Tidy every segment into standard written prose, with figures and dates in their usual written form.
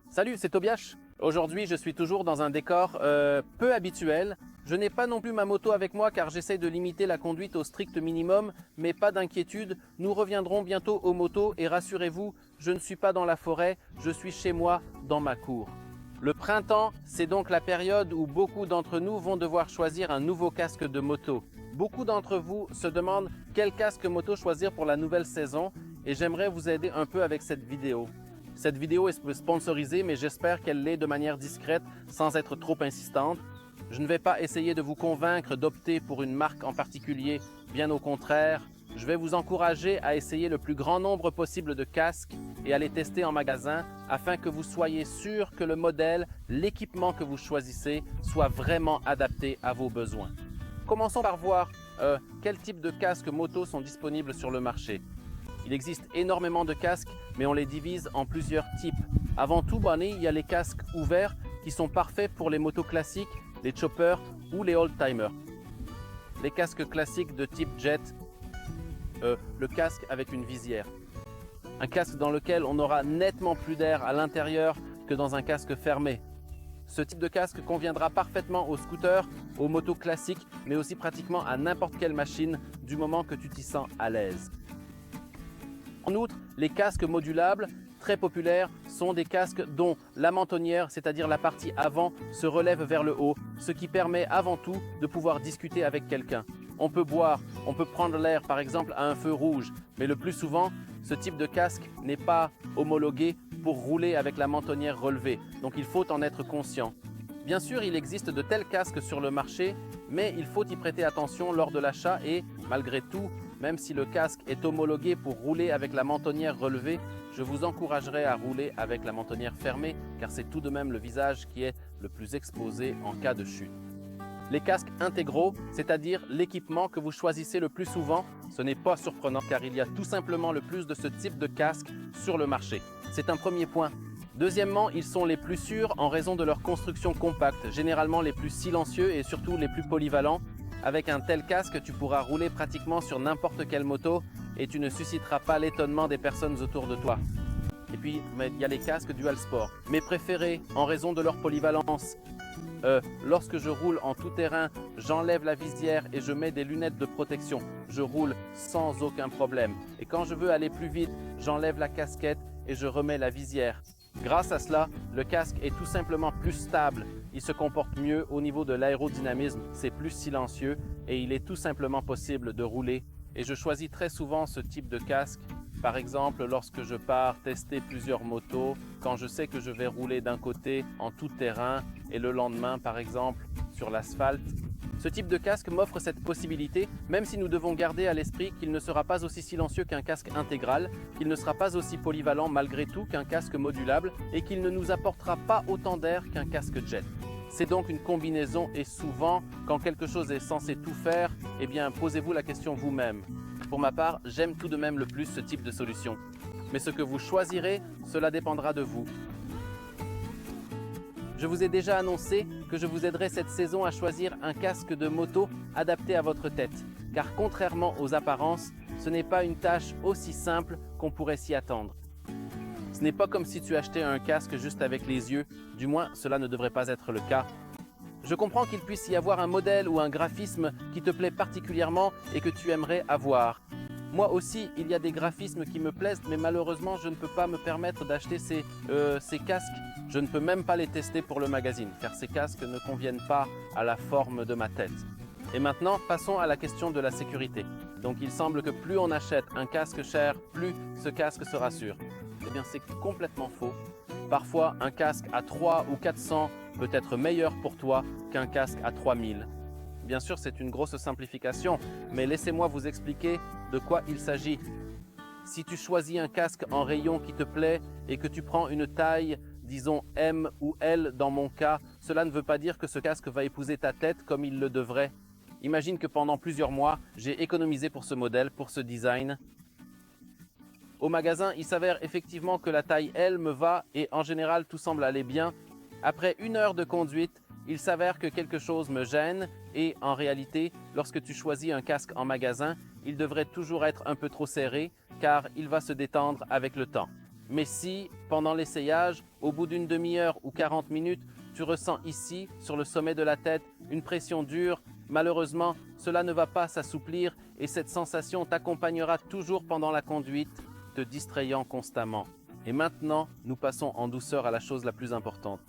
Salut, c'est Tobias. Aujourd'hui, je suis toujours dans un décor peu habituel. Je n'ai pas non plus ma moto avec moi car j'essaie de limiter la conduite au strict minimum, mais pas d'inquiétude, nous reviendrons bientôt aux motos et rassurez-vous, je ne suis pas dans la forêt, je suis chez moi, dans ma cour. Le printemps, c'est donc la période où beaucoup d'entre nous vont devoir choisir un nouveau casque de moto. Beaucoup d'entre vous se demandent quel casque moto choisir pour la nouvelle saison et j'aimerais vous aider un peu avec cette vidéo. Cette vidéo est sponsorisée, mais j'espère qu'elle l'est de manière discrète, sans être trop insistante. Je ne vais pas essayer de vous convaincre d'opter pour une marque en particulier, bien au contraire. Je vais vous encourager à essayer le plus grand nombre possible de casques et à les tester en magasin afin que vous soyez sûr que le modèle, l'équipement que vous choisissez soit vraiment adapté à vos besoins. Commençons par voir quel type de casques moto sont disponibles sur le marché. Il existe énormément de casques, mais on les divise en plusieurs types. Avant tout, il y a les casques ouverts qui sont parfaits pour les motos classiques, les choppers ou les old-timers. Les casques classiques de type jet, le casque avec une visière. Un casque dans lequel on aura nettement plus d'air à l'intérieur que dans un casque fermé. Ce type de casque conviendra parfaitement aux scooters, aux motos classiques, mais aussi pratiquement à n'importe quelle machine du moment que tu t'y sens à l'aise. En outre, les casques modulables, très populaires, sont des casques dont la mentonnière, c'est-à-dire la partie avant, se relève vers le haut, ce qui permet avant tout de pouvoir discuter avec quelqu'un. On peut boire, on peut prendre l'air par exemple à un feu rouge, mais le plus souvent, ce type de casque n'est pas homologué pour rouler avec la mentonnière relevée, donc il faut en être conscient. Bien sûr, il existe de tels casques sur le marché, mais il faut y prêter attention lors de l'achat et, malgré tout, même si le casque est homologué pour rouler avec la mentonnière relevée, je vous encouragerai à rouler avec la mentonnière fermée car c'est tout de même le visage qui est le plus exposé en cas de chute. Les casques intégraux, c'est-à-dire l'équipement que vous choisissez le plus souvent, ce n'est pas surprenant car il y a tout simplement le plus de ce type de casque sur le marché. C'est un premier point. Deuxièmement, ils sont les plus sûrs en raison de leur construction compacte, généralement les plus silencieux et surtout les plus polyvalents. Avec un tel casque, tu pourras rouler pratiquement sur n'importe quelle moto et tu ne susciteras pas l'étonnement des personnes autour de toi. Et puis, il y a les casques Dual Sport. Mes préférés en raison de leur polyvalence. Lorsque je roule en tout terrain, j'enlève la visière et je mets des lunettes de protection. Je roule sans aucun problème. Et quand je veux aller plus vite, j'enlève la casquette et je remets la visière. Grâce à cela, le casque est tout simplement plus stable. Il se comporte mieux au niveau de l'aérodynamisme, c'est plus silencieux et il est tout simplement possible de rouler. Et je choisis très souvent ce type de casque. Par exemple, lorsque je pars tester plusieurs motos, quand je sais que je vais rouler d'un côté en tout terrain et le lendemain, par exemple, sur l'asphalte. Ce type de casque m'offre cette possibilité, même si nous devons garder à l'esprit qu'il ne sera pas aussi silencieux qu'un casque intégral, qu'il ne sera pas aussi polyvalent malgré tout qu'un casque modulable et qu'il ne nous apportera pas autant d'air qu'un casque jet. C'est donc une combinaison et souvent, quand quelque chose est censé tout faire, eh bien, posez-vous la question vous-même. Pour ma part, j'aime tout de même le plus ce type de solution. Mais ce que vous choisirez, cela dépendra de vous. Je vous ai déjà annoncé que je vous aiderai cette saison à choisir un casque de moto adapté à votre tête. Car contrairement aux apparences, ce n'est pas une tâche aussi simple qu'on pourrait s'y attendre. Ce n'est pas comme si tu achetais un casque juste avec les yeux, du moins cela ne devrait pas être le cas. Je comprends qu'il puisse y avoir un modèle ou un graphisme qui te plaît particulièrement et que tu aimerais avoir. Moi aussi, il y a des graphismes qui me plaisent, mais malheureusement, je ne peux pas me permettre d'acheter ces casques. Je ne peux même pas les tester pour le magazine, car ces casques ne conviennent pas à la forme de ma tête. Et maintenant, passons à la question de la sécurité. Donc, il semble que plus on achète un casque cher, plus ce casque sera sûr. Eh bien, c'est complètement faux. Parfois, un casque à 3 ou 400 peut être meilleur pour toi qu'un casque à 3000. Bien sûr, c'est une grosse simplification, mais laissez-moi vous expliquer de quoi il s'agit. Si tu choisis un casque en rayon qui te plaît et que tu prends une taille, disons M ou L dans mon cas, cela ne veut pas dire que ce casque va épouser ta tête comme il le devrait. Imagine que pendant plusieurs mois, j'ai économisé pour ce modèle, pour ce design. Au magasin, il s'avère effectivement que la taille L me va et en général tout semble aller bien. Après 1 heure de conduite, il s'avère que quelque chose me gêne et en réalité, lorsque tu choisis un casque en magasin, il devrait toujours être un peu trop serré car il va se détendre avec le temps. Mais si, pendant l'essayage, au bout d'une demi-heure ou 40 minutes, tu ressens ici, sur le sommet de la tête, une pression dure, malheureusement, cela ne va pas s'assouplir et cette sensation t'accompagnera toujours pendant la conduite, te distrayant constamment. Et maintenant, nous passons en douceur à la chose la plus importante.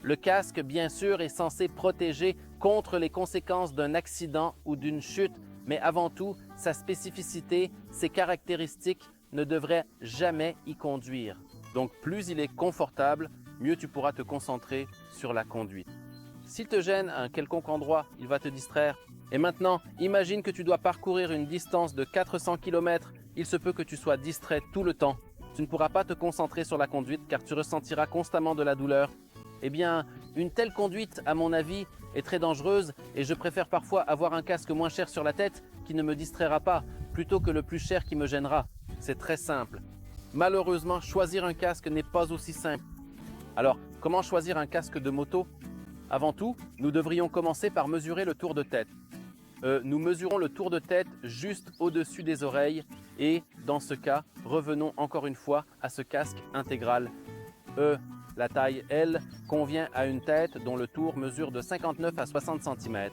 Le casque, bien sûr, est censé protéger contre les conséquences d'un accident ou d'une chute, mais avant tout, sa spécificité, ses caractéristiques ne devraient jamais y conduire. Donc plus il est confortable, mieux tu pourras te concentrer sur la conduite. S'il te gêne à un quelconque endroit, il va te distraire. Et maintenant, imagine que tu dois parcourir une distance de 400 km. Il se peut que tu sois distrait tout le temps. Tu ne pourras pas te concentrer sur la conduite car tu ressentiras constamment de la douleur. Eh bien, une telle conduite, à mon avis, est très dangereuse et je préfère parfois avoir un casque moins cher sur la tête qui ne me distraira pas, plutôt que le plus cher qui me gênera. C'est très simple. Malheureusement, choisir un casque n'est pas aussi simple. Alors, comment choisir un casque de moto? Avant tout, nous devrions commencer par mesurer le tour de tête. Nous mesurons le tour de tête juste au-dessus des oreilles et, dans ce cas, revenons encore une fois à ce casque intégral. La taille L convient à une tête dont le tour mesure de 59 à 60 cm.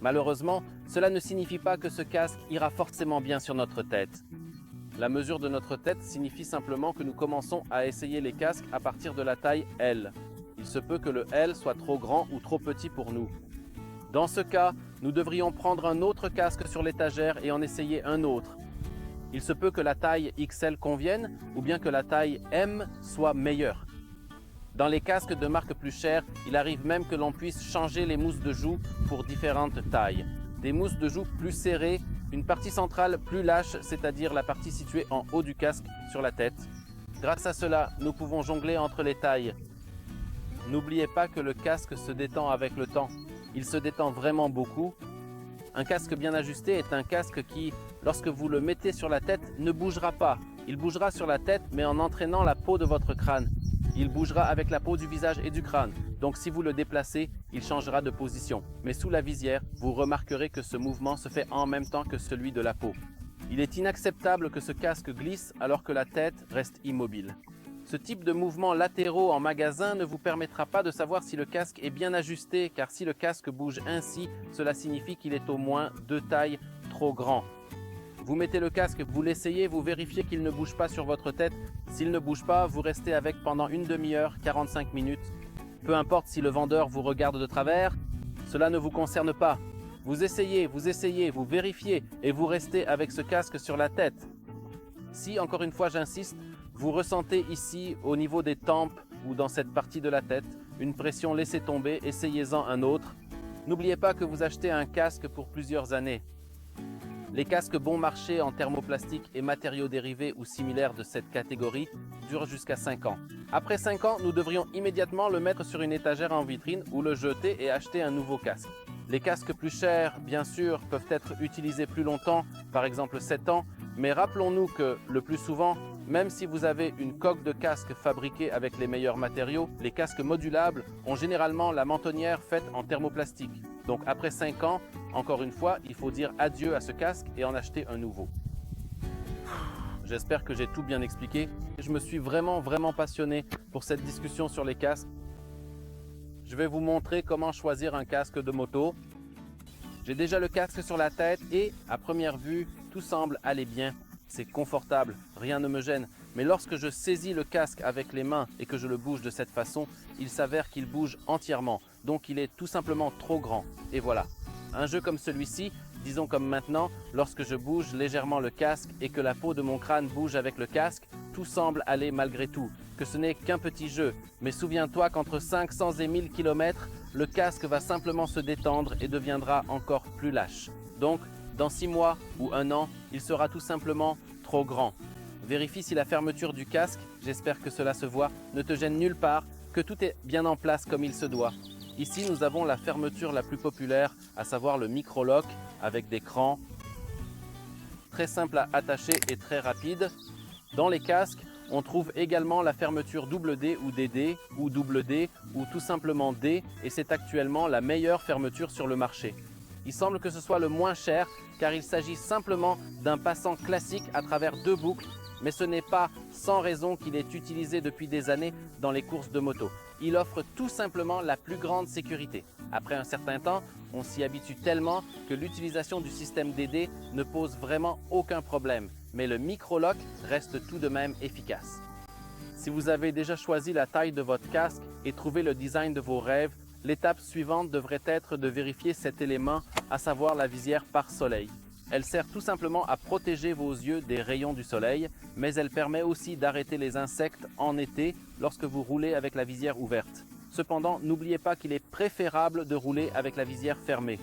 Malheureusement, cela ne signifie pas que ce casque ira forcément bien sur notre tête. La mesure de notre tête signifie simplement que nous commençons à essayer les casques à partir de la taille L. Il se peut que le L soit trop grand ou trop petit pour nous. Dans ce cas, nous devrions prendre un autre casque sur l'étagère et en essayer un autre. Il se peut que la taille XL convienne ou bien que la taille M soit meilleure. Dans les casques de marque plus chères, il arrive même que l'on puisse changer les mousses de joue pour différentes tailles. Des mousses de joue plus serrées, une partie centrale plus lâche, c'est-à-dire la partie située en haut du casque sur la tête. Grâce à cela, nous pouvons jongler entre les tailles. N'oubliez pas que le casque se détend avec le temps. Il se détend vraiment beaucoup. Un casque bien ajusté est un casque qui, lorsque vous le mettez sur la tête, ne bougera pas. Il bougera sur la tête, mais en entraînant la peau de votre crâne. Il bougera avec la peau du visage et du crâne. Donc si vous le déplacez, il changera de position. Mais sous la visière, vous remarquerez que ce mouvement se fait en même temps que celui de la peau. Il est inacceptable que ce casque glisse alors que la tête reste immobile. Ce type de mouvements latéraux en magasin ne vous permettra pas de savoir si le casque est bien ajusté, car si le casque bouge ainsi, cela signifie qu'il est au moins 2 tailles trop grand. Vous mettez le casque, vous l'essayez, vous vérifiez qu'il ne bouge pas sur votre tête. S'il ne bouge pas, vous restez avec pendant une demi-heure, 45 minutes. Peu importe si le vendeur vous regarde de travers, cela ne vous concerne pas. Vous essayez, vous vérifiez et vous restez avec ce casque sur la tête. Si, encore une fois j'insiste, vous ressentez ici, au niveau des tempes ou dans cette partie de la tête, une pression, laissez tomber, essayez-en un autre. N'oubliez pas que vous achetez un casque pour plusieurs années. Les casques bon marché en thermoplastique et matériaux dérivés ou similaires de cette catégorie durent jusqu'à 5 ans. Après 5 ans, nous devrions immédiatement le mettre sur une étagère en vitrine ou le jeter et acheter un nouveau casque. Les casques plus chers, bien sûr, peuvent être utilisés plus longtemps, par exemple 7 ans, mais rappelons-nous que, le plus souvent, même si vous avez une coque de casque fabriquée avec les meilleurs matériaux, les casques modulables ont généralement la mentonnière faite en thermoplastique. Donc après 5 ans, encore une fois, il faut dire adieu à ce casque et en acheter un nouveau. J'espère que j'ai tout bien expliqué. Je me suis vraiment passionné pour cette discussion sur les casques. Je vais vous montrer comment choisir un casque de moto. J'ai déjà le casque sur la tête et, à première vue, tout semble aller bien. C'est confortable, rien ne me gêne. Mais lorsque je saisis le casque avec les mains et que je le bouge de cette façon, il s'avère qu'il bouge entièrement. Donc il est tout simplement trop grand. Et voilà. Un jeu comme celui-ci, disons comme maintenant, lorsque je bouge légèrement le casque et que la peau de mon crâne bouge avec le casque, tout semble aller malgré tout. Que ce n'est qu'un petit jeu. Mais souviens-toi qu'entre 500 et 1000 km, le casque va simplement se détendre et deviendra encore plus lâche. Donc, dans 6 mois ou 1 an, il sera tout simplement trop grand. Vérifie si la fermeture du casque, j'espère que cela se voit, ne te gêne nulle part, que tout est bien en place comme il se doit. Ici, nous avons la fermeture la plus populaire, à savoir le micro-lock avec des crans. Très simple à attacher et très rapide. Dans les casques, on trouve également la fermeture double D ou DD ou double D ou tout simplement D et c'est actuellement la meilleure fermeture sur le marché. Il semble que ce soit le moins cher car il s'agit simplement d'un passant classique à travers 2 boucles, mais ce n'est pas sans raison qu'il est utilisé depuis des années dans les courses de moto. Il offre tout simplement la plus grande sécurité. Après un certain temps, on s'y habitue tellement que l'utilisation du système DD ne pose vraiment aucun problème, mais le micro-lock reste tout de même efficace. Si vous avez déjà choisi la taille de votre casque et trouvé le design de vos rêves, l'étape suivante devrait être de vérifier cet élément, à savoir la visière pare-soleil. Elle sert tout simplement à protéger vos yeux des rayons du soleil, mais elle permet aussi d'arrêter les insectes en été lorsque vous roulez avec la visière ouverte. Cependant, n'oubliez pas qu'il est préférable de rouler avec la visière fermée.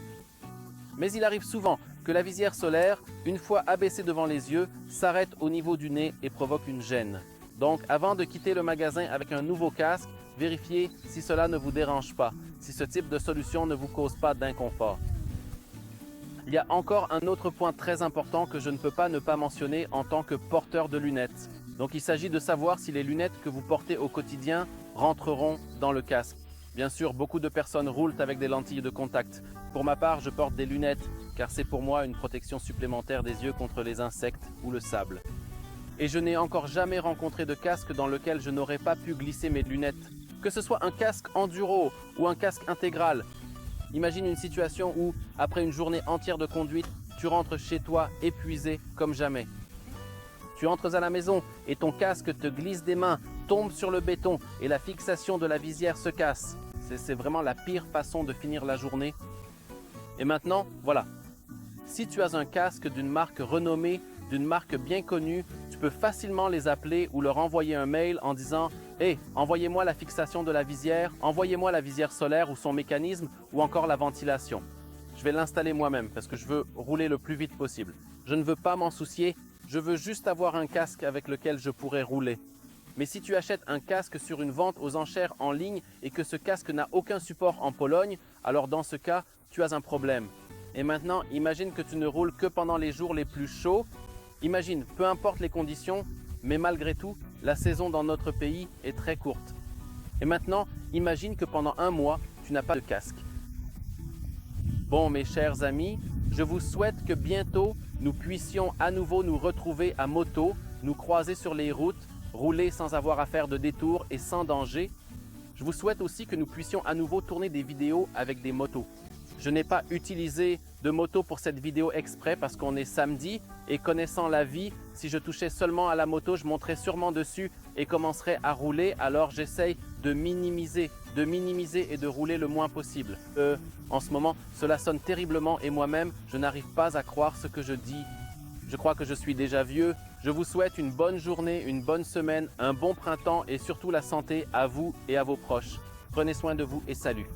Mais il arrive souvent que la visière solaire, une fois abaissée devant les yeux, s'arrête au niveau du nez et provoque une gêne. Donc, avant de quitter le magasin avec un nouveau casque, vérifiez si cela ne vous dérange pas, si ce type de solution ne vous cause pas d'inconfort. Il y a encore un autre point très important que je ne peux pas ne pas mentionner en tant que porteur de lunettes. Donc il s'agit de savoir si les lunettes que vous portez au quotidien rentreront dans le casque. Bien sûr, beaucoup de personnes roulent avec des lentilles de contact. Pour ma part, je porte des lunettes car c'est pour moi une protection supplémentaire des yeux contre les insectes ou le sable. Et je n'ai encore jamais rencontré de casque dans lequel je n'aurais pas pu glisser mes lunettes. Que ce soit un casque enduro ou un casque intégral. Imagine une situation où, après une journée entière de conduite, tu rentres chez toi épuisé comme jamais. Tu entres à la maison et ton casque te glisse des mains, tombe sur le béton et la fixation de la visière se casse. C'est vraiment la pire façon de finir la journée. Et maintenant, voilà. Si tu as un casque d'une marque renommée, d'une marque bien connue, tu peux facilement les appeler ou leur envoyer un mail en disant « Hey, envoyez-moi la fixation de la visière, envoyez-moi la visière solaire ou son mécanisme ou encore la ventilation. » Je vais l'installer moi-même parce que je veux rouler le plus vite possible. Je ne veux pas m'en soucier, je veux juste avoir un casque avec lequel je pourrais rouler. Mais si tu achètes un casque sur une vente aux enchères en ligne et que ce casque n'a aucun support en Pologne, alors dans ce cas, tu as un problème. Et maintenant, imagine que tu ne roules que pendant les jours les plus chauds. Imagine, peu importe les conditions, mais malgré tout, la saison dans notre pays est très courte. Et maintenant, imagine que pendant un mois, tu n'as pas de casque. Bon, mes chers amis, je vous souhaite que bientôt, nous puissions à nouveau nous retrouver à moto, nous croiser sur les routes, rouler sans avoir à faire de détours et sans danger. Je vous souhaite aussi que nous puissions à nouveau tourner des vidéos avec des motos. Je n'ai pas utilisé de moto pour cette vidéo exprès parce qu'on est samedi et connaissant la vie, si je touchais seulement à la moto, je monterais sûrement dessus et commencerais à rouler. Alors j'essaye de minimiser et de rouler le moins possible. En ce moment, cela sonne terriblement et moi-même, je n'arrive pas à croire ce que je dis. Je crois que je suis déjà vieux. Je vous souhaite une bonne journée, une bonne semaine, un bon printemps et surtout la santé à vous et à vos proches. Prenez soin de vous et salut.